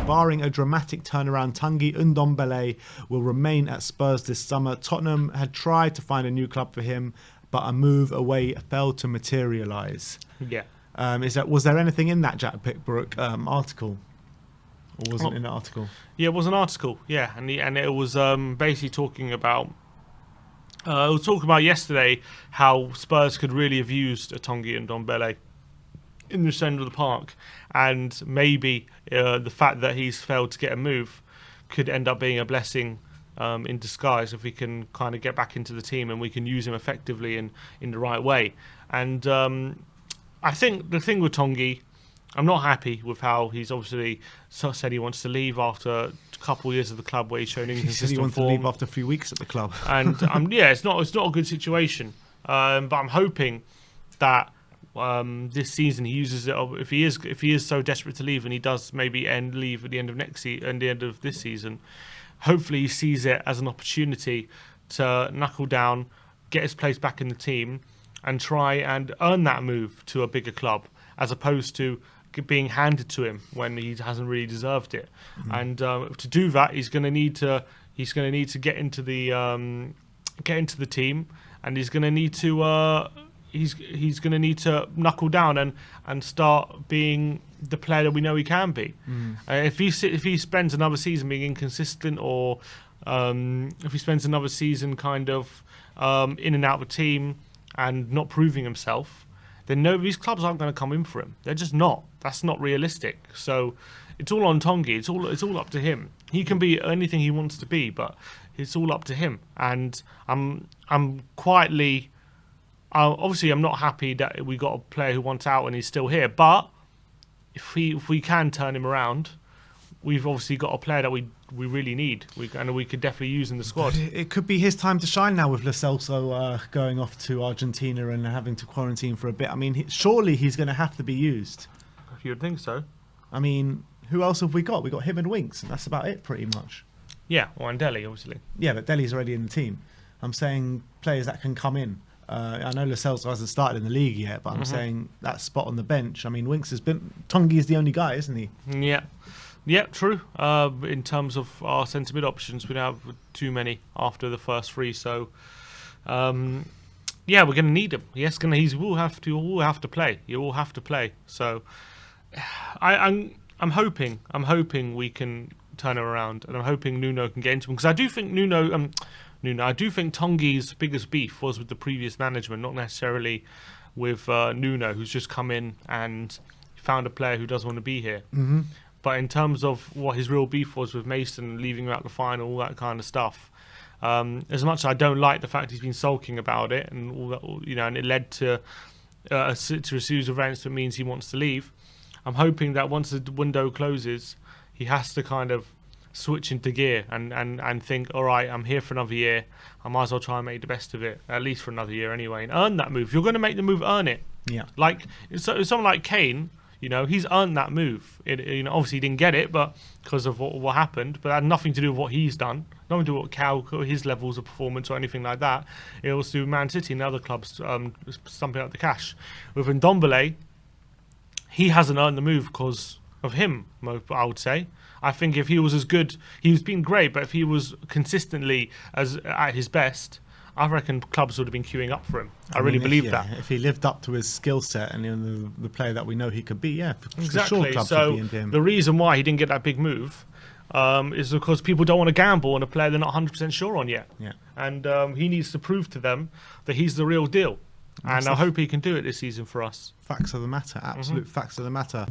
barring a dramatic turnaround, Tanguy Ndombele will remain at Spurs this summer. Tottenham had tried to find a new club for him, but a move away failed to materialise. Yeah. Was there anything in that Jack Pickbrook article? Or wasn't in an article? Yeah, it was an article. Yeah, and it was basically talking about. I was talking about yesterday how Spurs could really have used a Tanguy Ndombele in the centre of the park, and maybe the fact that he's failed to get a move could end up being a blessing in disguise if we can kind of get back into the team and we can use him effectively in the right way. And I think the thing with Tanguy, I'm not happy with how he's obviously said he wants to leave after a couple of years of the club where he's shown inconsistent form. He said he wants to leave after a few weeks at the club. And it's not a good situation. But I'm hoping that this season he uses it. If he is so desperate to leave, and he does maybe leave at the end of the end of this season, hopefully he sees it as an opportunity to knuckle down, get his place back in the team, and try and earn that move to a bigger club, as opposed to being handed to him when he hasn't really deserved it. And to do that, he's going to need to get into the team, and he's going to need to he's going to need to knuckle down and start being the player that we know he can be. If he spends another season being inconsistent, or if he spends another season kind of in and out of the team and not proving himself, then no, these clubs aren't going to come in for him. They're just not. That's not realistic. So it's all on Tanguy. It's all up to him. He can be anything he wants to be, but it's all up to him. And I'm quietly, obviously, I'm not happy that we got a player who wants out and he's still here. But if we can turn him around, we've obviously got a player that we really need, and we could definitely use in the squad. It could be his time to shine now with Lo Celso going off to Argentina and having to quarantine for a bit. I mean, surely he's going to have to be used. You would think so. I mean, who else have we got? We got him and Winks, and that's about it pretty much. Yeah, or and Dele, obviously. Yeah, but Dele's already in the team. I'm saying players that can come in. I know Lo Celso hasn't started in the league yet, but I'm saying that spot on the bench. I mean, Winks has been... Tanguy is the only guy, isn't he? Yeah, true. In terms of our centre mid options, we don't have too many after the first three, so we're going to need him. Yes, he will have to play. He will have to play. So I'm hoping we can turn him around, and I'm hoping Nuno can get into him, because I do think I do think Tanguy's biggest beef was with the previous management, not necessarily with Nuno, who's just come in and found a player who doesn't want to be here. But in terms of what his real beef was with Mason, leaving him out the final, all that kind of stuff, as much as I don't like the fact he's been sulking about it and all that, and it led to a series of events that means he wants to leave, I'm hoping that once the window closes, he has to kind of switch into gear and think, all right, I'm here for another year. I might as well try and make the best of it, at least for another year anyway, and earn that move. If you're going to make the move, earn it. Yeah. Like someone like Kane. He's earned that move. Obviously he didn't get it, but because of what happened. But that had nothing to do with what he's done. Nothing to do with his levels of performance or anything like that. It was to Man City and other clubs stumping out the cash. With Ndombele, he hasn't earned the move because of him, I would say. I think if he was as good, he's been great, but if he was consistently at his best, I reckon clubs would have been queuing up for him. I really believe that. If he lived up to his skill set and the player that we know he could be, exactly. For sure clubs would be into him. The reason why he didn't get that big move is because people don't want to gamble on a player they're not 100% sure on yet. Yeah. And he needs to prove to them that he's the real deal. And I hope he can do it this season for us. Facts of the matter. Absolute facts of the matter.